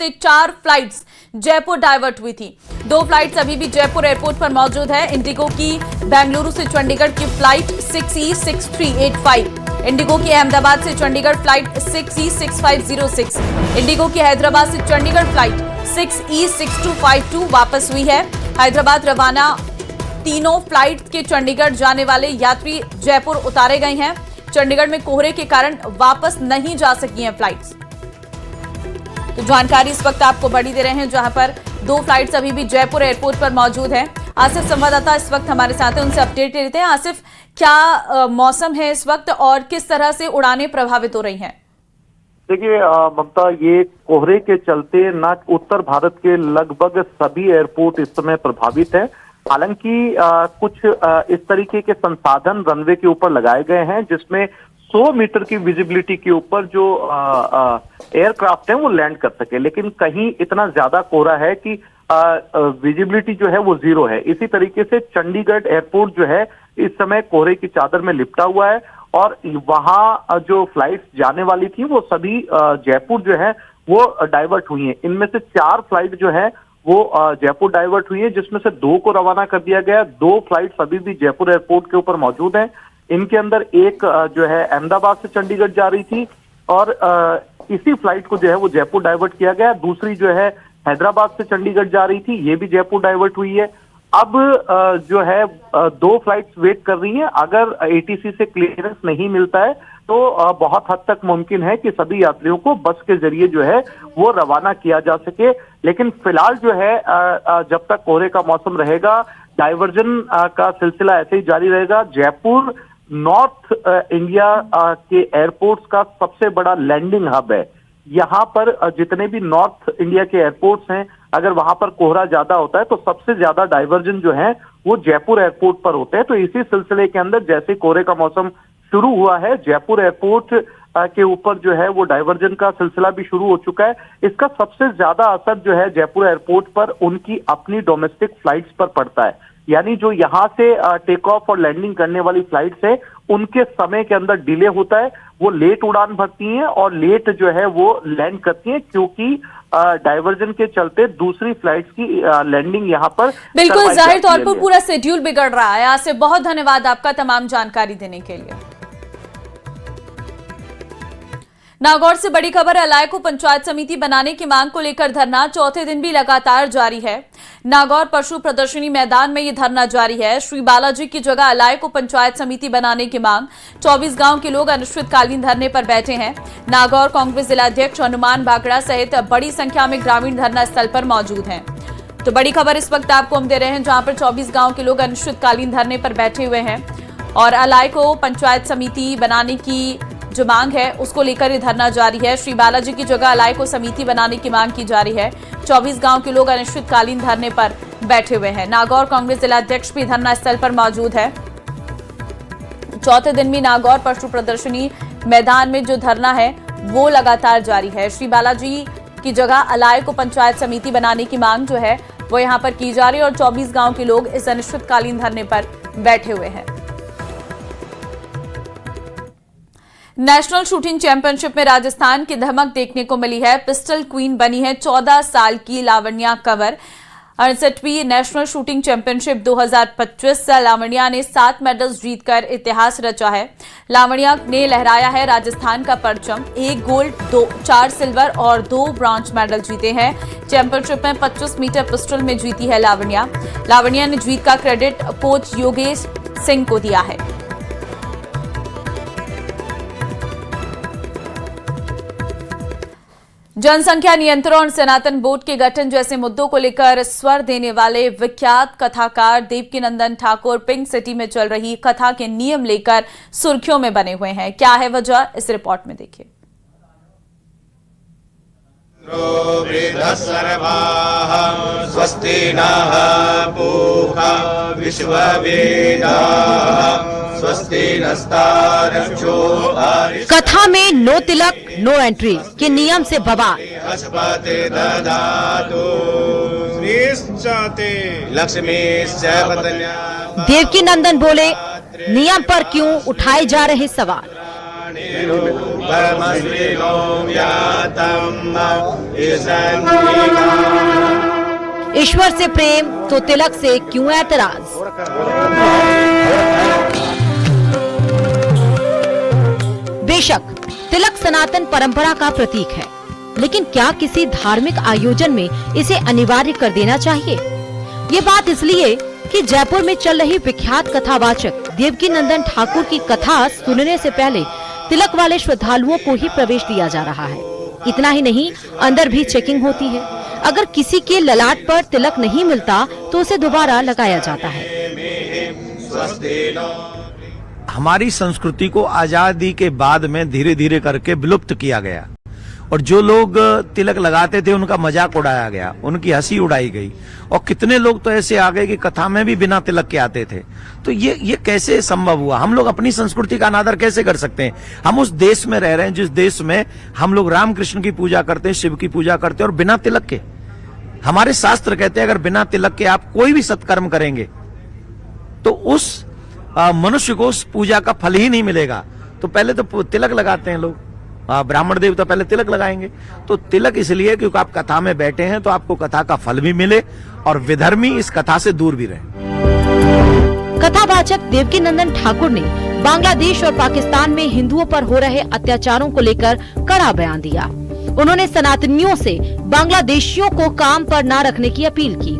से 4 flights Jaipur divert हुई थी। 2 फ्लाइट्स अभी भी जयपुर एयरपोर्ट पर मौजूद है। इंडिगो की बेंगलुरु से चंडीगढ़ की फ्लाइट 6E6385, इंडिगो की अहमदाबाद से चंडीगढ़ फ्लाइट 6E6506, इंडिगो की हैदराबाद से चंडीगढ़ फ्लाइट 6E6252 वापस हुई है। हैदराबाद रवाना तीनों फ्लाइट के चंडीगढ़ जाने वाले यात्री जयपुर उतारे गए हैं। चंडीगढ़ में कोहरे के कारण वापस नहीं जा सकी हैं फ्लाइट्स। तो जानकारी इस वक्त आपको बड़ी दे रहे हैं, जहां पर 2 फ्लाइट्स अभी भी जयपुर एयरपोर्ट पर मौजूद हैं। आसिफ संवाददाता इस वक्त हमारे साथ हैं, उनसे अपडेट लेते हैं। आसिफ, क्या मौसम है इस वक्त और किस तरह से उड़ानें प्रभावित हो रही हैं? देखिए ममता, ये कोहरे के चलते न उत्तर भारत के लगभग सभी एयरपोर्ट इस समय प्रभावित है। हालांकि कुछ इस तरीके के संसाधन रनवे के ऊपर लगाए गए हैं जिसमें 100 मीटर की विजिबिलिटी के ऊपर जो एयरक्राफ्ट है वो लैंड कर सके, लेकिन कहीं इतना ज्यादा कोहरा है कि विजिबिलिटी जो है वो 0 है। इसी तरीके से चंडीगढ़ एयरपोर्ट जो है इस समय कोहरे की चादर में लिपटा हुआ है और वहां जो फ्लाइट्स जाने वाली थी वो सभी जयपुर जो है वो डाइवर्ट हुई हैं। इनमें से 4 फ्लाइट जो है वो जयपुर डाइवर्ट हुई है, जिसमें से 2 को रवाना कर दिया गया। 2 फ्लाइट्स अभी भी जयपुर एयरपोर्ट के ऊपर मौजूद हैं। इनके अंदर एक जो है अहमदाबाद से चंडीगढ़ जा रही थी और इसी फ्लाइट को जो है वो जयपुर डाइवर्ट किया गया। दूसरी जो है हैदराबाद से चंडीगढ़ जा रही थी, ये भी जयपुर डाइवर्ट हुई है। अब जो है 2 फ्लाइट्स वेट कर रही हैं। अगर एटीसी से क्लियरेंस नहीं मिलता है तो बहुत हद तक मुमकिन है कि सभी यात्रियों को बस के जरिए जो है वो रवाना किया जा सके। लेकिन फिलहाल जो है जब तक कोहरे का मौसम रहेगा, डाइवर्जन का सिलसिला ऐसे ही जारी रहेगा। जयपुर नॉर्थ इंडिया के एयरपोर्ट्स का सबसे बड़ा लैंडिंग हब है। यहाँ पर जितने भी नॉर्थ इंडिया के एयरपोर्ट्स हैं, अगर वहां पर कोहरा ज्यादा होता है तो सबसे ज्यादा डाइवर्जन जो है वो जयपुर एयरपोर्ट पर होते हैं। तो इसी सिलसिले के अंदर जैसे कोहरे का मौसम शुरू हुआ है, जयपुर एयरपोर्ट के ऊपर जो है वो डाइवर्जन का सिलसिला भी शुरू हो चुका है। इसका सबसे ज्यादा असर जो है जयपुर एयरपोर्ट पर उनकी अपनी डोमेस्टिक फ्लाइट्स पर पड़ता है। यानी जो यहाँ से टेक ऑफ और लैंडिंग करने वाली फ्लाइट्स है उनके समय के अंदर डिले होता है, वो लेट उड़ान भरती हैं और लेट जो है वो लैंड करती हैं, क्योंकि डाइवर्जन के चलते दूसरी फ्लाइट्स की लैंडिंग यहाँ पर बिल्कुल जाहिर तौर पर पूरा शेड्यूल बिगड़ रहा है। आज से बहुत धन्यवाद आपका तमाम जानकारी देने के लिए। नागौर से बड़ी खबर, अलाय को पंचायत समिति बनाने की मांग को लेकर धरना चौथे दिन भी लगातार जारी है। नागौर पशु प्रदर्शनी मैदान में ये धरना जारी है। श्री बालाजी की जगह अलाय को पंचायत समिति बनाने की मांग 24 गांव के लोग अनिश्चितकालीन धरने पर बैठे हैं। नागौर कांग्रेस जिलाध्यक्ष हनुमान बागड़ा सहित बड़ी संख्या में ग्रामीण धरना स्थल पर मौजूद हैं। तो बड़ी खबर इस वक्त आपको हम दे रहे हैं, जहां पर 24 गांव के लोग अनिश्चितकालीन धरने पर बैठे हुए हैं और अलाय को पंचायत समिति बनाने की जो मांग है उसको लेकर ये धरना जारी है। श्री बालाजी की जगह अलाय को समिति बनाने की मांग की जा रही है। 24 गांव के लोग अनिश्चितकालीन धरने पर बैठे हुए हैं। नागौर कांग्रेस जिलाध्यक्ष भी धरना स्थल पर मौजूद है। चौथे दिन भी नागौर पशु प्रदर्शनी मैदान में जो धरना है वो लगातार जारी है। श्री बालाजी की जगह अलाय को पंचायत समिति बनाने की मांग जो है वो यहाँ पर की जा रही है और 24 गांव के लोग इस अनिश्चितकालीन धरने पर बैठे हुए हैं। नेशनल शूटिंग चैंपियनशिप में राजस्थान की धमक देखने को मिली है। पिस्टल क्वीन बनी है 14 साल की लावण्या कंवर। 68वीं नेशनल शूटिंग चैंपियनशिप 2025 लावण्या ने 7 मेडल्स जीतकर इतिहास रचा है। लावण्या ने लहराया है राजस्थान का परचम। 1 गोल्ड, 4 सिल्वर और 2 ब्रॉन्ज मेडल जीते हैं। चैंपियनशिप में 25 मीटर पिस्टल में जीती है लावण्या। लावण्या ने जीत का क्रेडिट कोच योगेश सिंह को दिया है। जनसंख्या नियंत्रण और सनातन बोर्ड के गठन जैसे मुद्दों को लेकर स्वर देने वाले विख्यात कथाकार देवकीनंदन ठाकुर पिंक सिटी में चल रही कथा के नियम लेकर सुर्खियों में बने हुए हैं। क्या है वजह, इस रिपोर्ट में देखिए। स्वस्ति नः पूषा विश्ववेदाः स्वस्ति नस्तारक्षो। कथा में नो तिलक नो एंट्री के नियम से बवाल। देवकीनंदन बोले, नियम पर क्यों उठाए जा रहे सवाल। परमश्रीनो व्यातम् ईशन्निकाम्। ईश्वर से प्रेम तो तिलक से क्यों ऐतराज। बेशक तिलक सनातन परंपरा का प्रतीक है, लेकिन क्या किसी धार्मिक आयोजन में इसे अनिवार्य कर देना चाहिए? ये बात इसलिए कि जयपुर में चल रही विख्यात कथावाचक देवकीनंदन ठाकुर की कथा सुनने से पहले तिलक वाले श्रद्धालुओं को ही प्रवेश दिया जा रहा है। इतना ही नहीं, अंदर भी चेकिंग होती है। अगर किसी के ललाट पर तिलक नहीं मिलता तो उसे दोबारा लगाया जाता है। हमारी संस्कृति को आजादी के बाद में धीरे धीरे करके विलुप्त किया गया और जो लोग तिलक लगाते थे उनका मजाक उड़ाया गया, उनकी हंसी उड़ाई गई और कितने लोग तो ऐसे आ गए कि कथा में भी बिना तिलक के आते थे। तो ये कैसे संभव हुआ? हम लोग अपनी संस्कृति का अनादर कैसे कर सकते हैं? हम उस देश में रह रहे हैं जिस देश में हम लोग राम कृष्ण की पूजा करते हैं, शिव की पूजा करते हैं और बिना तिलक के। हमारे शास्त्र कहते हैं अगर बिना तिलक के आप कोई भी सत्कर्म करेंगे तो उस मनुष्य को उस पूजा का फल ही नहीं मिलेगा। तो पहले तो तिलक लगाते हैं लोग, ब्राह्मण देवता पहले तिलक लगाएंगे। तो तिलक इसलिए क्योंकि आप कथा में बैठे हैं तो आपको कथा का फल भी मिले और विधर्मी इस कथा से दूर भी रहे। कथावाचक देवकीनंदन ठाकुर ने बांग्लादेश और पाकिस्तान में हिंदुओं पर हो रहे अत्याचारों को लेकर कड़ा बयान दिया। उन्होंने सनातनियों से बांग्लादेशियों को काम पर न रखने की अपील की।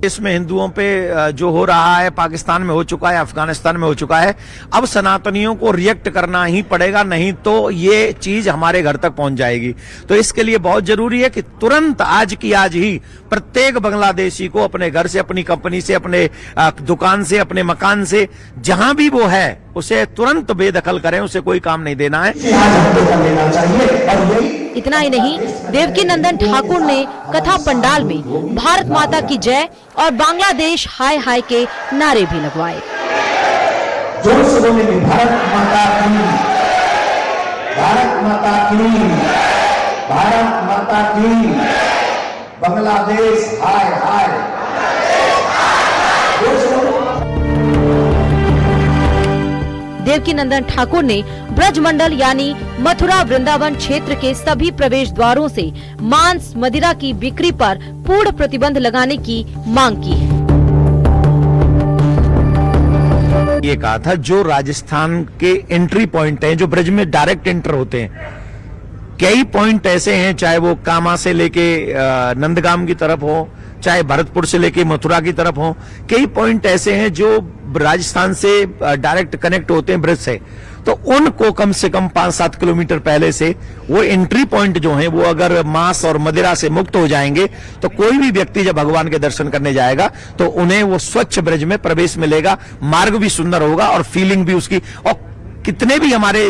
इसमें हिंदुओं पे जो हो रहा है पाकिस्तान में हो चुका है, अफगानिस्तान में हो चुका है, अब सनातनियों को रिएक्ट करना ही पड़ेगा, नहीं तो ये चीज हमारे घर तक पहुंच जाएगी। तो इसके लिए बहुत जरूरी है कि तुरंत आज की आज ही प्रत्येक बांग्लादेशी को अपने घर से, अपनी कंपनी से, अपने दुकान से, अपने मकान से, जहां भी वो है उसे तुरंत बेदखल करें, उसे कोई काम नहीं देना है। इतना ही नहीं, देवकीनंदन ठाकुर ने कथा पंडाल में भारत माता की जय और बांग्लादेश हाय हाय के नारे भी लगवाए। जोर से बोलेंगे भारत माता की, भारत माता की, भारत माता की, बांग्लादेश हाय हाय। देवकीनंदन ठाकुर ने ब्रजमंडल यानी मथुरा वृंदावन क्षेत्र के सभी प्रवेश द्वारों से मांस मदिरा की बिक्री पर पूर्ण प्रतिबंध लगाने की मांग की है। ये कहा था जो राजस्थान के एंट्री पॉइंट हैं, जो ब्रज में डायरेक्ट एंटर होते हैं, कई पॉइंट ऐसे हैं, चाहे वो कामा से लेके नंदगाम की तरफ हो, चाहे भरतपुर से लेके मथुरा की तरफ हो, कई पॉइंट ऐसे हैं जो राजस्थान से डायरेक्ट कनेक्ट होते हैं ब्रज से। तो उनको कम से कम 5-7 किलोमीटर पहले से वो एंट्री पॉइंट जो हैं वो अगर मांस और मदिरा से मुक्त हो जाएंगे तो कोई भी व्यक्ति जब भगवान के दर्शन करने जाएगा तो उन्हें वो स्वच्छ ब्रज में प्रवेश मिलेगा, मार्ग भी सुंदर होगा और फीलिंग भी उसकी। और कितने भी हमारे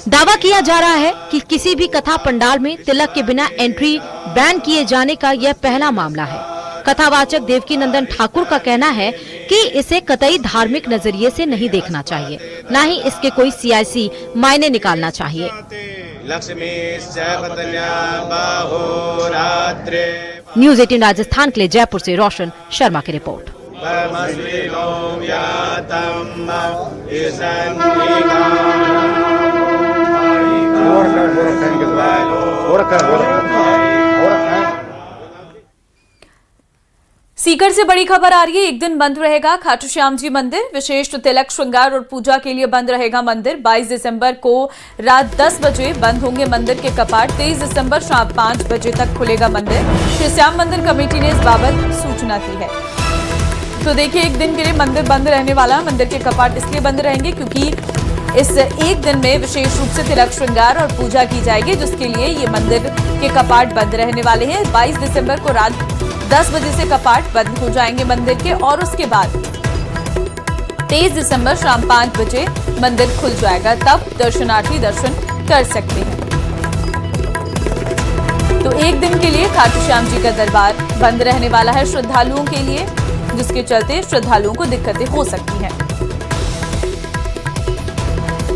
दावा किया जा रहा है कि किसी भी कथा पंडाल में तिलक के बिना एंट्री बैन किए जाने का यह पहला मामला है। कथावाचक देवकीनंदन ठाकुर का कहना है कि इसे कतई धार्मिक नजरिए से नहीं देखना चाहिए, न ही इसके कोई सियासी मायने निकालना चाहिए। न्यूज़ 18 राजस्थान के लिए जयपुर से रोशन शर्मा की रिपोर्ट। सीकर से बड़ी खबर आ रही है। एक दिन बंद रहेगा खाटू श्याम जी मंदिर। विशेष तिलक श्रृंगार और पूजा के लिए बंद रहेगा मंदिर। 22 दिसंबर को रात 10 बजे बंद होंगे मंदिर के कपाट। 23 दिसंबर शाम 5 बजे तक खुलेगा मंदिर। श्री श्याम मंदिर कमेटी ने इस बाबत सूचना दी है। तो देखिए, एक दिन के लिए मंदिर बंद रहने वाला। मंदिर के कपाट इसलिए बंद रहेंगे क्योंकि इस एक दिन में विशेष रूप से तिलक श्रृंगार और पूजा की जाएगी, जिसके लिए ये मंदिर के कपाट बंद रहने वाले हैं। 22 दिसंबर को रात 10 बजे से कपाट बंद हो जाएंगे मंदिर के और उसके बाद 23 दिसंबर शाम 5 बजे मंदिर खुल जाएगा। तब दर्शनार्थी दर्शन कर सकते हैं। तो एक दिन के लिए खाटू श्याम जी का दरबार बंद रहने वाला है श्रद्धालुओं के लिए, जिसके चलते श्रद्धालुओं को दिक्कतें हो सकती हैं।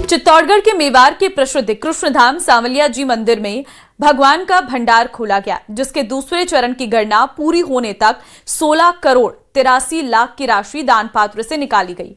चित्तौड़गढ़ के मेवाड़ के प्रसिद्ध कृष्णधाम सांवलिया जी मंदिर में भगवान का भंडार खोला गया, जिसके दूसरे चरण की गणना पूरी होने तक 16 करोड़ 83 लाख की राशि दान पात्र से निकाली गई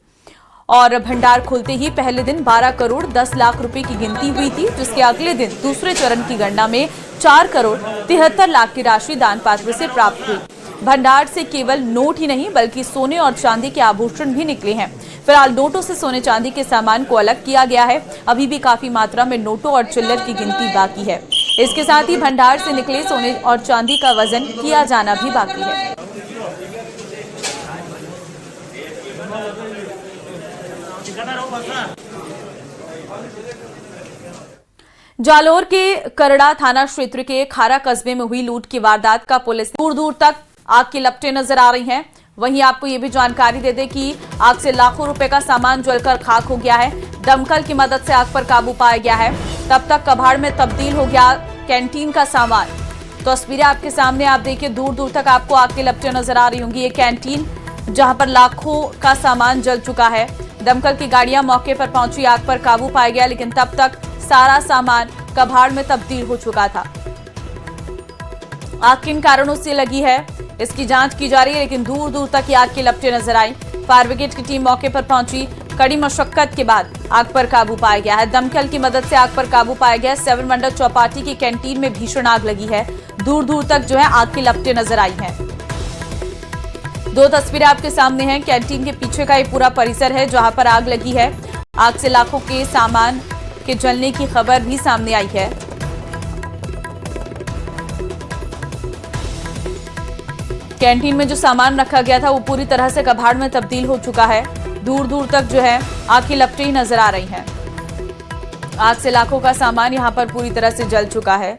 और भंडार खुलते ही पहले दिन 12 करोड़ 10 लाख रुपए की गिनती हुई थी, जिसके अगले दिन दूसरे चरण की गणना में 4 करोड़ 73 लाख की राशि दान पात्र से प्राप्त हुई। भंडार से केवल नोट ही नहीं बल्कि सोने और चांदी के आभूषण भी निकले हैं। फिलहाल नोटों से सोने चांदी के सामान को अलग किया गया है। अभी भी काफी मात्रा में नोटों और चिल्लर की गिनती बाकी है। इसके साथ ही भंडार से निकले सोने और चांदी का वजन किया जाना भी बाकी है। जालोर के करड़ा थाना क्षेत्र के खारा कस्बे में हुई लूट की वारदात का पुलिस दूर दूर तक आग की लपटें नजर आ रही हैं। वहीं आपको ये भी जानकारी दे दें कि आग से लाखों रुपए का सामान जलकर खाक हो गया है। दमकल की मदद से आग पर काबू पाया गया है। तब तक कबाड़ में तब्दील हो गया कैंटीन का सामान। तस्वीरें आपके सामने, आप देखिए दूर दूर तक आपको आग की लपटें नजर आ रही होंगी। ये कैंटीन जहां पर लाखों का सामान जल चुका है। दमकल की गाड़ियां मौके पर पहुंची, आग पर काबू पाया गया, लेकिन तब तक सारा सामान कबाड़ में तब्दील हो चुका था। आग किन कारणों से लगी है इसकी जांच की जा रही है, लेकिन दूर दूर तक ये आग की लपटें नजर आई। फायर ब्रिगेड की टीम मौके पर पहुंची। कड़ी मशक्कत के बाद आग पर काबू पाया गया है। दमकल की मदद से आग पर काबू पाया गया। 7 वंडर चौपाटी की कैंटीन में भीषण आग लगी है। दूर दूर तक जो है आग की लपटें नजर आई हैं। 2 तस्वीरें आपके सामने हैं। कैंटीन के पीछे का ये पूरा परिसर है जहां पर आग लगी है। आग से लाखों के सामान के जलने की खबर भी सामने आई है। कैंटीन में जो सामान रखा गया था वो पूरी तरह से कबाड़ में तब्दील हो चुका है। दूर दूर तक जो है आग की लपटें ही नजर आ रही हैं। आग से लाखों का सामान यहां पर पूरी तरह से जल चुका है।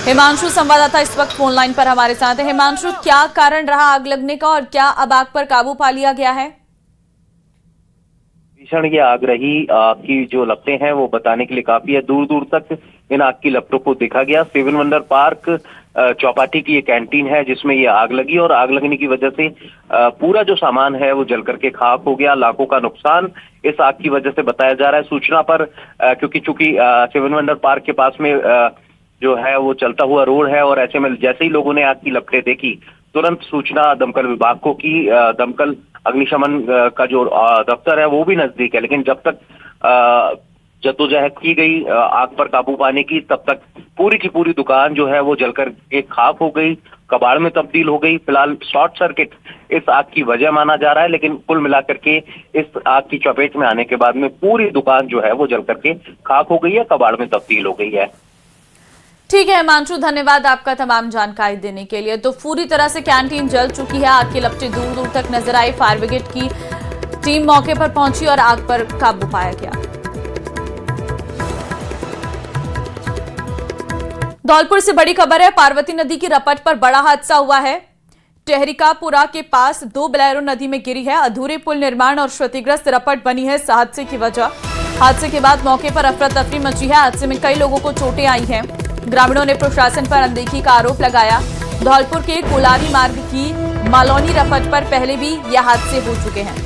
हिमांशु संवाददाता इस वक्त फोन लाइन पर हमारे साथ है। हिमांशु, क्या कारण रहा आग लगने का और क्या अब आग पर काबू पा लिया गया है? भीषण ये आग रही। आग की जो लपटें हैं वो बताने के लिए काफी है। दूर दूर तक इन आग की लपटों को देखा गया। 7 वंडर पार्क चौपाटी की ये कैंटीन है जिसमें ये आग लगी और आग लगने की वजह से पूरा जो सामान है वो जल करके खाक हो गया। लाखों का नुकसान इस आग की वजह से बताया जा रहा है। सूचना पर क्योंकि 7 वंडर पार्क के पास में जो है वो चलता हुआ रोड है और ऐसे में जैसे ही लोगों ने आग की लपटें देखी तुरंत सूचना दमकल विभाग को की। दमकल अग्निशमन का जो दफ्तर है वो भी नजदीक है, लेकिन जब तक जद्दोजहद की गई आग पर काबू पाने की, तब तक पूरी की पूरी दुकान जो है वो जलकर एक खाक हो गई, कबाड़ में तब्दील हो गई। फिलहाल शॉर्ट सर्किट इस आग की वजह माना जा रहा है, लेकिन कुल मिलाकर के इस आग की चपेट में आने के बाद में पूरी दुकान जो है वो जलकर के खाक हो गई है, कबाड़ में तब्दील हो गई है। ठीक है हिमांशु, धन्यवाद आपका तमाम जानकारी देने के लिए। तो पूरी तरह से कैंटीन जल चुकी है। आग की लपटें दूर दूर तक नजर आई। फायर ब्रिगेड की टीम मौके पर पहुंची और आग पर काबू पाया गया। धौलपुर से बड़ी खबर है। पार्वती नदी की रपट पर बड़ा हादसा हुआ है। टेहरिकापुरा के पास 2 बोलेरो नदी में गिरी है। अधूरे पुल निर्माण और क्षतिग्रस्त रपट बनी है इस हादसे की वजह। हादसे के बाद मौके पर अफरा तफरी मची है। हादसे में कई लोगों को चोटें आई हैं। ग्रामीणों ने प्रशासन पर अनदेखी का आरोप लगाया। धौलपुर के कोलारी मार्ग की मालौनी रपट पर पहले भी यह हादसे हो चुके हैं।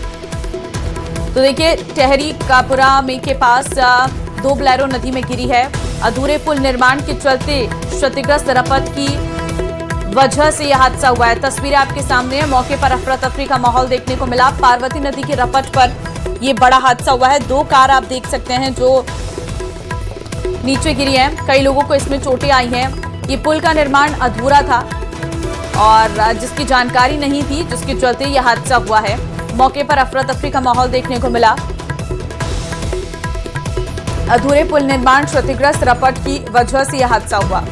तो देखिए, टेहरिकापुरा में के पास 2 बोलेरो नदी में गिरी है। अधूरे पुल निर्माण के चलते क्षतिग्रस्त रपट की वजह से यह हादसा हुआ है। तस्वीरें आपके सामने है। मौके पर अफरा तफरी का माहौल देखने को मिला। पार्वती नदी की रपट पर यह बड़ा हादसा हुआ है। 2 कार आप देख सकते हैं जो नीचे गिरी है। कई लोगों को इसमें चोटें आई हैं। ये पुल का निर्माण अधूरा था और जिसकी जानकारी नहीं थी, जिसके चलते यह हादसा हुआ है। मौके पर अफरा तफरी का माहौल देखने को मिला। अधूरे पुल निर्माण क्षतिग्रस्त रपट की वजह से यह हादसा हुआ।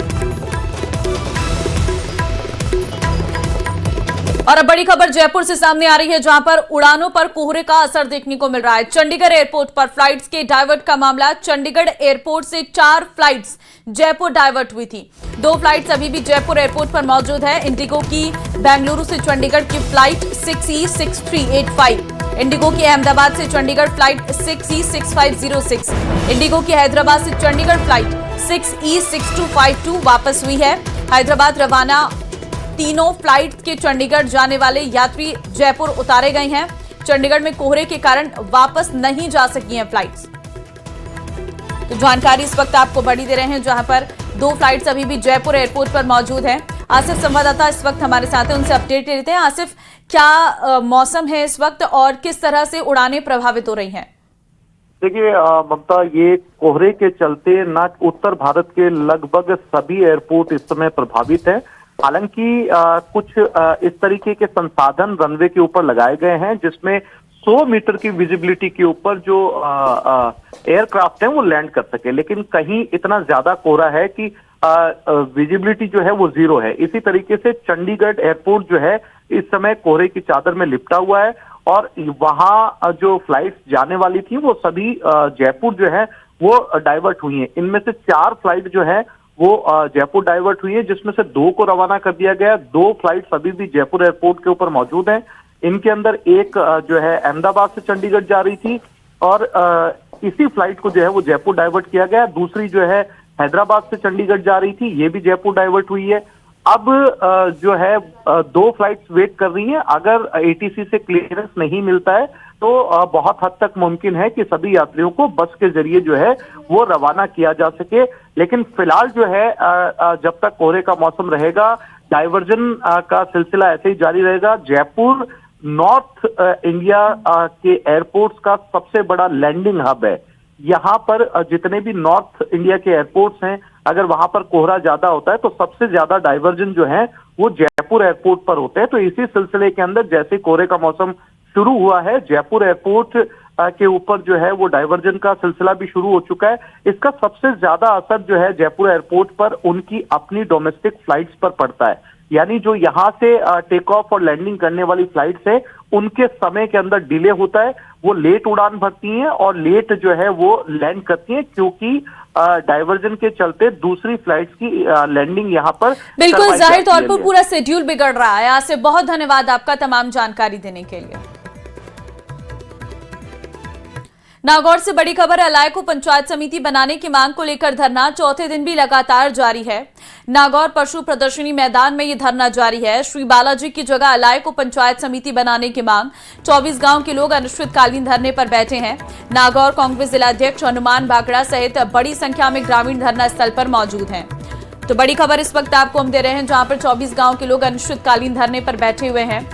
और अब बड़ी खबर जयपुर से सामने आ रही है, जहां पर उड़ानों पर कोहरे का असर देखने को मिल रहा है। चंडीगढ़ एयरपोर्ट पर फ्लाइट्स के डाइवर्ट का मामला। चंडीगढ़ एयरपोर्ट से 4 फ्लाइट्स जयपुर डाइवर्ट हुई थी। 2 फ्लाइट्स अभी भी जयपुर एयरपोर्ट पर मौजूद है। इंडिगो की बेंगलुरु से चंडीगढ़ की फ्लाइट 6E6385, इंडिगो की अहमदाबाद से चंडीगढ़ फ्लाइट 6E6506, इंडिगो की हैदराबाद से चंडीगढ़ फ्लाइट 6E6252 वापस हुई है। हैदराबाद रवाना तीनों फ्लाइट के चंडीगढ़ जाने वाले यात्री जयपुर उतारे गए हैं। चंडीगढ़ में कोहरे के कारण वापस नहीं जा सकी हैं फ्लाइट्स। तो जानकारी इस वक्त आपको बड़ी दे रहे हैं, जहां पर 2 फ्लाइट्स अभी भी जयपुर एयरपोर्ट पर मौजूद हैं। आसिफ संवाददाता इस वक्त हमारे साथ हैं, उनसे अपडेट लेते हैं। आसिफ, क्या मौसम है इस वक्त और किस तरह से उड़ानें प्रभावित हो रही हैं? देखिए ममता, ये कोहरे के चलते न उत्तर भारत के लगभग सभी एयरपोर्ट इस समय प्रभावित है। हालांकि कुछ इस तरीके के संसाधन रनवे के ऊपर लगाए गए हैं जिसमें 100 मीटर की विजिबिलिटी के ऊपर जो एयरक्राफ्ट है वो लैंड कर सके, लेकिन कहीं इतना ज्यादा कोहरा है कि विजिबिलिटी जो है वो 0 है। इसी तरीके से चंडीगढ़ एयरपोर्ट जो है इस समय कोहरे की चादर में लिपटा हुआ है और वहां जो फ्लाइट्स जाने वाली थी वो सभी जयपुर जो है वो डाइवर्ट हुई हैं। इनमें से 4 फ्लाइट जो है वो जयपुर डाइवर्ट हुई है, जिसमें से 2 को रवाना कर दिया गया। 2 फ्लाइट्स अभी भी जयपुर एयरपोर्ट के ऊपर मौजूद हैं। इनके अंदर एक जो है अहमदाबाद से चंडीगढ़ जा रही थी और इसी फ्लाइट को जो है वो जयपुर डाइवर्ट किया गया। दूसरी जो है हैदराबाद से चंडीगढ़ जा रही थी, ये भी जयपुर डाइवर्ट हुई है। अब जो है 2 फ्लाइट्स वेट कर रही हैं। अगर एटीसी से क्लियरेंस नहीं मिलता है तो बहुत हद तक मुमकिन है कि सभी यात्रियों को बस के जरिए जो है वो रवाना किया जा सके। लेकिन फिलहाल जो है जब तक कोहरे का मौसम रहेगा, डाइवर्जन का सिलसिला ऐसे ही जारी रहेगा। जयपुर नॉर्थ इंडिया के एयरपोर्ट्स का सबसे बड़ा लैंडिंग हब है। यहाँ पर जितने भी नॉर्थ इंडिया के एयरपोर्ट्स हैं, अगर वहां पर कोहरा ज्यादा होता है तो सबसे ज्यादा डाइवर्जन जो है वो जयपुर एयरपोर्ट पर होते हैं। तो इसी सिलसिले के अंदर जैसे कोहरे का मौसम शुरू हुआ है, जयपुर एयरपोर्ट के ऊपर जो है वो डाइवर्जन का सिलसिला भी शुरू हो चुका है। इसका सबसे ज्यादा असर जो है जयपुर एयरपोर्ट पर उनकी अपनी डोमेस्टिक फ्लाइट्स पर पड़ता है। यानी जो यहाँ से टेक ऑफ और लैंडिंग करने वाली फ्लाइट्स है उनके समय के अंदर डिले होता है, वो लेट उड़ान भरती हैं और लेट जो है वो लैंड करती हैं, क्योंकि डाइवर्जन के चलते दूसरी फ्लाइट्स की लैंडिंग यहाँ पर बिल्कुल जाहिर तौर पर पूरा शेड्यूल बिगड़ रहा है। आज से बहुत धन्यवाद आपका तमाम जानकारी देने के लिए। नागौर से बड़ी खबर, अलाय को पंचायत समिति बनाने की मांग को लेकर धरना चौथे दिन भी लगातार जारी है। नागौर पशु प्रदर्शनी मैदान में ये धरना जारी है। श्री बालाजी की जगह अलाय को पंचायत समिति बनाने की मांग 24 गांव के लोग अनिश्चितकालीन धरने पर बैठे हैं। नागौर कांग्रेस जिलाध्यक्ष हनुमान बागड़ा सहित बड़ी संख्या में ग्रामीण धरना स्थल पर मौजूद हैं। तो बड़ी खबर इस वक्त आपको हम दे रहे हैं, जहां पर 24 गांव के लोग अनिश्चितकालीन धरने पर बैठे हुए हैं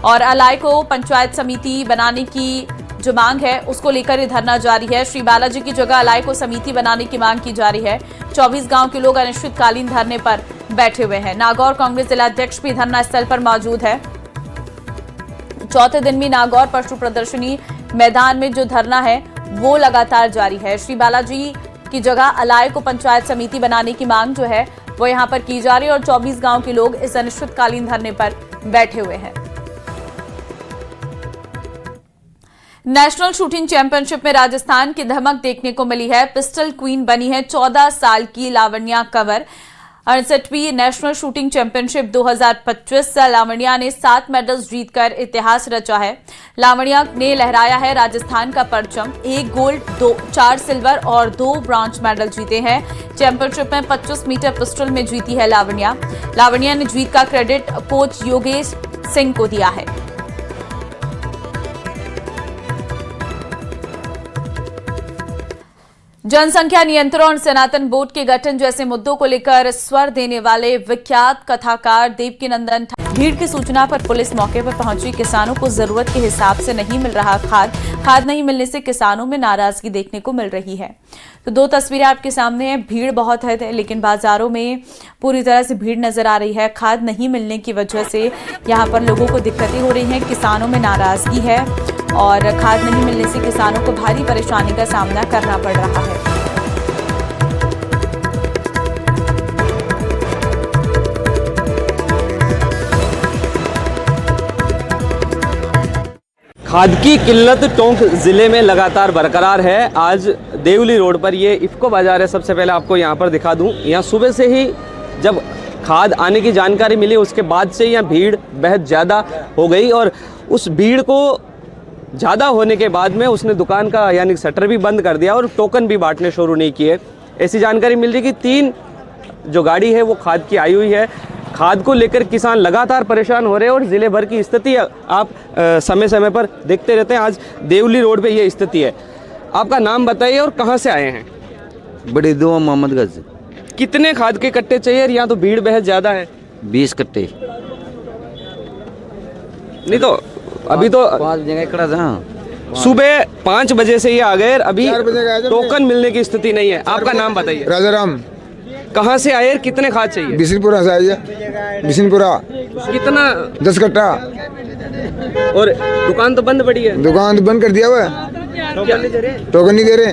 और अलाय को पंचायत समिति बनाने की जो मांग है उसको लेकर ये धरना जारी है। श्री बालाजी की जगह अलाय को समिति बनाने की मांग की जा रही है। 24 गांव के लोग अनिश्चितकालीन धरने पर बैठे हुए हैं। नागौर कांग्रेस जिलाध्यक्ष भी धरना स्थल पर मौजूद है। चौथे दिन भी नागौर पशु प्रदर्शनी मैदान में जो धरना है वो लगातार जारी है। श्री बालाजी की जगह अलाय को पंचायत समिति बनाने की मांग जो है वो यहाँ पर की जा रही है और 24 गांव के लोग इस अनिश्चितकालीन धरने पर बैठे हुए हैं। नेशनल शूटिंग चैंपियनशिप में राजस्थान की धमक देखने को मिली है। पिस्टल क्वीन बनी है 14 साल की लावण्या कंवर। 68वीं नेशनल शूटिंग चैंपियनशिप 2025 लावण्या ने 7 मेडल्स जीतकर इतिहास रचा है। लावण्या ने लहराया है राजस्थान का परचम। 1 गोल्ड, 4 सिल्वर और 2 ब्रॉन्ज मेडल जीते हैं। चैंपियनशिप में 25 मीटर पिस्टल में जीती है लावण्या। लावण्या ने जीत का क्रेडिट कोच योगेश सिंह को दिया है। जनसंख्या नियंत्रण और सनातन बोर्ड के गठन जैसे मुद्दों को लेकर स्वर देने वाले विख्यात कथाकार देवकीनंदन भीड़ की सूचना पर पुलिस मौके पर पहुंची। किसानों को जरूरत के हिसाब से नहीं मिल रहा खाद नहीं मिलने से किसानों में नाराजगी देखने को मिल रही है। तो 2 तस्वीरें आपके सामने हैं। भीड़ बहुत है लेकिन बाजारों में पूरी तरह से भीड़ नजर आ रही है। खाद नहीं मिलने की वजह से यहाँ पर लोगों को दिक्कतें हो रही हैं, किसानों में नाराजगी है और खाद नहीं मिलने से किसानों को भारी परेशानी का सामना करना पड़ रहा है। खाद की किल्लत टोंक ज़िले में लगातार बरकरार है। आज देवली रोड पर ये इफ़को बाज़ार है। सबसे पहले आपको यहाँ पर दिखा दूँ, यहाँ सुबह से ही जब खाद आने की जानकारी मिली उसके बाद से यहाँ भीड़ बेहद ज़्यादा हो गई और उस भीड़ को ज़्यादा होने के बाद में उसने दुकान का यानी शटर भी बंद कर दिया और टोकन भी बांटने शुरू नहीं किए। ऐसी जानकारी मिल रही कि 3 जो गाड़ी है वो खाद की आई हुई है। खाद को लेकर किसान लगातार परेशान हो रहे हैं और ज़िले भर की स्थिति आप समय समय पर देखते रहते हैं। आज देवली रोड पे ये स्थिति है। आपका नाम बताइए और कहाँ से आए हैं? बड़ी दुआ मोहम्मदगंज। कितने खाद के कट्टे चाहिए? यहाँ तो भीड़ बेहद ज़्यादा है। 20 कट्टे। नहीं तो अभी तो 5 बजे का खड़ा था। सुबह 5 बजे से ये आ गए, अभी टोकन मिलने की स्थिति नहीं है। आपका नाम बताइए। राजाराम, कहाँ से आए, कितने खाद चाहिए? बिशनपुरा से आइए। बिशनपुरा कितना? 10 कट्टा। और दुकान तो बंद पड़ी है। दुकान तो बंद कर दिया हुआ है, टोकन नहीं दे रहे।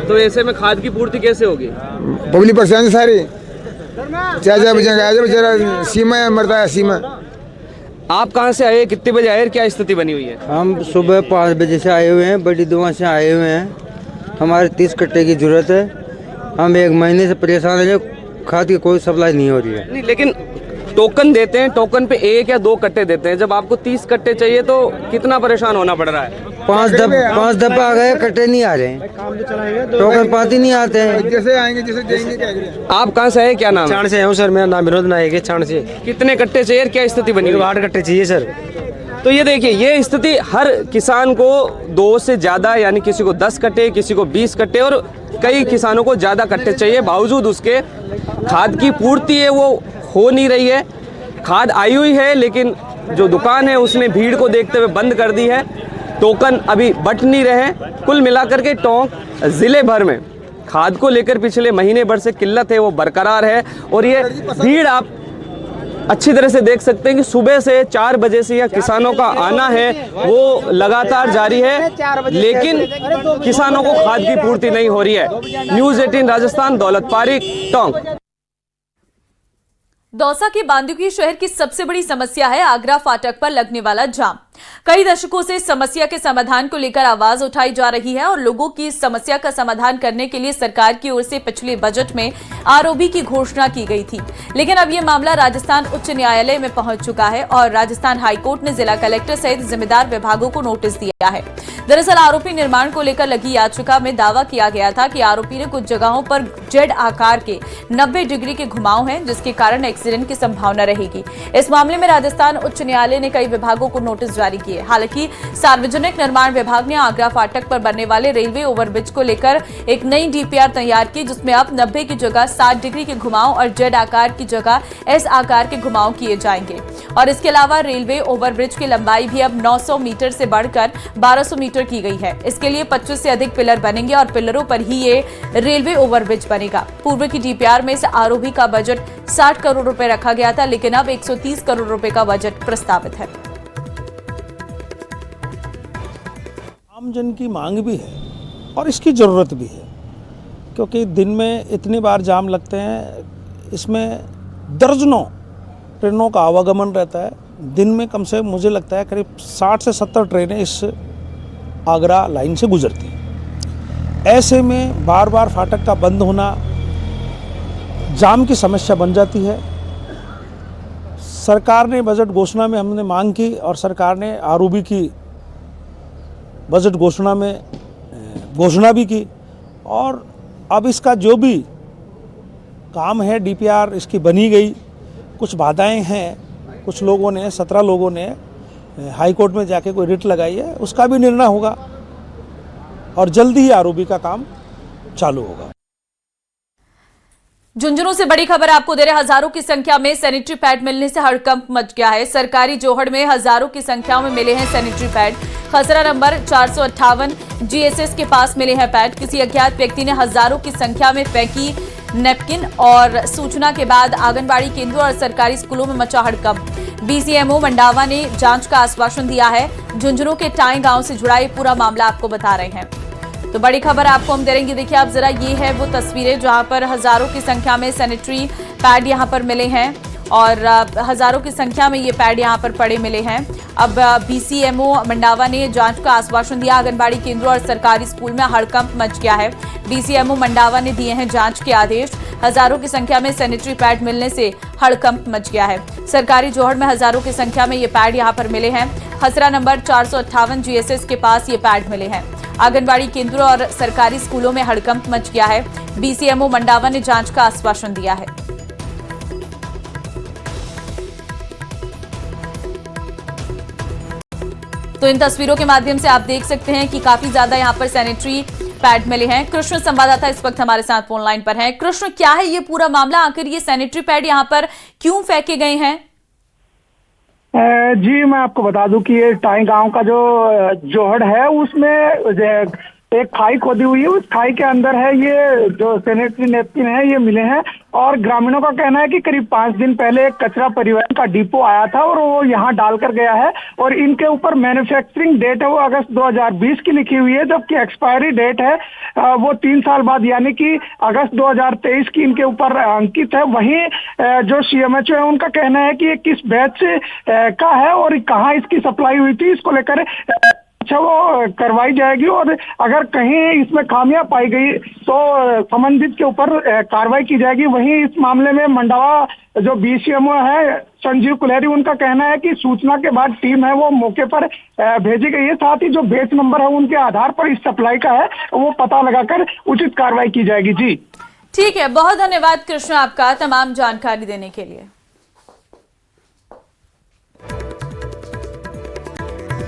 तो ऐसे में खाद की पूर्ति कैसे होगी? पब्लिक परेशान है सारी। 4 बजे का आया, बेचारा सीमा है, मरता है सीमा। आप कहाँ से आए, कितने बजे आए, क्या स्थिति बनी हुई है? हम सुबह 5 बजे से आए हुए हैं, बड़ी दुआ से आए हुए हैं। हमारे 30 कट्टे की जरूरत है। हम 1 महीने से परेशान हैं, खाद की कोई सप्लाई नहीं हो रही है। नहीं, लेकिन टोकन देते हैं, टोकन पे 1 या 2 कट्टे देते हैं। जब आपको 30 कट्टे चाहिए तो कितना परेशान होना पड़ रहा है? 5 दफा आ गए, कट्टे नहीं आ रहे हैं, टोकन पाती नहीं आते हैं। जैसे आएंगे जैसे देंगे, क्या करें। आप कहाँ से आए, क्या नाम है? छाण से हूँ सर, मेरा नाम विनोद नायक है, छाण से। कितने कट्टे चाहिए, क्या स्थिति बनी हुई है? 8 कट्टे चाहिए सर। तो ये देखिए, ये स्थिति हर किसान को 2 से ज़्यादा, यानी किसी को 10 कट्टे, किसी को 20 कट्टे और कई किसानों को ज़्यादा कट्टे चाहिए। बावजूद उसके खाद की पूर्ति है वो हो नहीं रही है। खाद आई हुई है, लेकिन जो दुकान है उसने भीड़ को देखते हुए बंद कर दी है। टोकन अभी बट नहीं रहे। कुल मिलाकर के टोंक ज़िले भर में खाद को लेकर पिछले महीने भर से किल्लत है वो बरकरार है। और ये भीड़ आप अच्छी तरह से देख सकते हैं कि सुबह से 4 बजे से यह किसानों का आना है वो लगातार जारी है, लेकिन किसानों को खाद की पूर्ति नहीं हो रही है। न्यूज़ 18 राजस्थान, दौलत पारिक, टोंक। दौसा के बांदुकी शहर की सबसे बड़ी समस्या है आगरा फाटक पर लगने वाला जाम। कई दशकों से इस समस्या के समाधान को लेकर आवाज उठाई जा रही है और लोगों की इस समस्या का समाधान करने के लिए सरकार की ओर से पिछले बजट में आरओबी की घोषणा की गई थी। लेकिन अब यह मामला राजस्थान उच्च न्यायालय में पहुंच चुका है और राजस्थान हाईकोर्ट ने जिला कलेक्टर सहित जिम्मेदार विभागों को नोटिस दिया है। दरअसल आरोपी निर्माण को लेकर लगी याचिका में दावा किया गया था कि आरोपी ने कुछ जगहों पर जेड आकार के 90 डिग्री के घुमाव हैं, जिसके कारण एक्सीडेंट की संभावना रहेगी। इस मामले में राजस्थान उच्च न्यायालय ने कई विभागों को नोटिस जारी किए। हालांकि सार्वजनिक निर्माण विभाग ने आगरा फाटक पर बनने वाले रेलवे ओवरब्रिज को लेकर एक नई डीपीआर तैयार की, जिसमें अब 90 की जगह 60 डिग्री के घुमाव और जेड आकार की जगह एस आकार के घुमाव किए जाएंगे। और इसके अलावा रेलवे ओवरब्रिज की लंबाई भी अब 900 मीटर से बढ़कर 1200 मीटर की गई है। इसके लिए 25 से अधिक पिलर बनेंगे और पिलरों पर ही ये रेलवे ओवरब्रिज बनेगा। पूर्व की डीपीआर में इस आरओबी का बजट 60 करोड़ रुपए रखा गया था, लेकिन अब 130 करोड़ रुपए का बजट प्रस्तावित है। आम जन की मांग भी है और इसकी ज़रूरत भी है, क्योंकि दिन में इतनी बार जाम लगते हैं। इसमें दर्जनों ट्रेनों का आवागमन रहता है। दिन में कम से मुझे लगता है करीब 60 से 70 ट्रेनें इस आगरा लाइन से गुजरती हैं। ऐसे में बार बार फाटक का बंद होना जाम की समस्या बन जाती है। सरकार ने बजट घोषणा में हमने मांग की और सरकार ने आरओबी की बजट घोषणा में घोषणा भी की और अब इसका जो भी काम है डीपीआर इसकी बनी गई। कुछ बाधाएं हैं, कुछ लोगों ने 17 लोगों ने हाई कोर्ट में जाके कोई रिट लगाई है, उसका भी निर्णय होगा और जल्दी ही आरओबी का काम चालू होगा। झुंझुनू से बड़ी खबर आपको दे रहे, हजारों की संख्या में सैनिटरी पैड मिलने से हड़कंप मच गया है। सरकारी जोहड़ में हजारों की संख्या में मिले हैं सैनिटरी पैड। खसरा नंबर 458 जीएसएस के पास मिले हैं पैड। किसी अज्ञात व्यक्ति ने हजारों की संख्या में फेंकी नैपकिन और सूचना के बाद आंगनबाड़ी केंद्रों और सरकारी स्कूलों में मचा हड़कंप। बीसीएमओ मंडावा ने जांच का आश्वासन दिया है। झुंझुनू के टाई गांव से जुड़ा ये पूरा मामला आपको बता रहे हैं। तो बड़ी खबर आपको हम दे रहेंगे। देखिए आप जरा, ये है वो तस्वीरें जहां पर हजारों की संख्या में सैनिटरी पैड यहां पर मिले हैं और हजारों की संख्या में ये पैड यहां पर पड़े मिले हैं। अब बीसीएमओ मंडावा ने जांच का आश्वासन दिया। आंगनबाड़ी केंद्रों और सरकारी स्कूल में हड़कंप मच गया है। बीसीएमओ मंडावा ने दिए हैं जांच के आदेश। हजारों की संख्या में सैनिटरी पैड मिलने से हड़कंप मच गया है। सरकारी जोहड़ में हजारों की संख्या में ये पैड यहां पर मिले हैं। खसरा नंबर 458 जीएसएस के पास ये पैड मिले हैं। आंगनबाड़ी केंद्रों और सरकारी स्कूलों में हड़कंप मच गया है। बीसीएमओ मंडावा ने जांच का आश्वासन दिया है। तो इन तस्वीरों के माध्यम से आप देख सकते हैं कि काफी ज्यादा यहां पर सैनिटरी पैड मिले हैं। कृष्ण संवाददाता इस वक्त हमारे साथ फोन लाइन पर हैं। कृष्ण, क्या है ये पूरा मामला? आखिर ये सैनिटरी पैड यहां पर क्यों फेंके गए हैं? जी मैं आपको बता दूं कि ये टाई गांव का जो जोहड़ है उसमें एक खाई खोदी हुई है। उस खाई के अंदर है ये जो सैनिटरी नैपकिन है ये मिले हैं और ग्रामीणों का कहना है कि करीब 5 दिन पहले एक कचरा परिवहन का डिपो आया था और वो यहाँ डालकर गया है और इनके ऊपर मैन्युफैक्चरिंग डेट है वो अगस्त 2020 की लिखी हुई है, जबकि एक्सपायरी डेट है वो 3 साल बाद यानी कि अगस्त 2023 की इनके ऊपर अंकित है। वहीं जो CMHO है उनका कहना है कि ये किस बैच का है और कहाँ इसकी सप्लाई हुई थी, इसको लेकर अच्छा वो करवाई जाएगी और अगर कहीं इसमें खामियां पाई गई तो संबंधित के ऊपर कार्रवाई की जाएगी। वहीं इस मामले में मंडावा जो BCMO है संजीव कुलेरी, उनका कहना है कि सूचना के बाद टीम है वो मौके पर भेजी गई है, साथ ही जो बेच नंबर है उनके आधार पर इस सप्लाई का है वो पता लगाकर उचित कार्रवाई की जाएगी। जी ठीक है, बहुत धन्यवाद कृष्ण आपका तमाम जानकारी देने के लिए।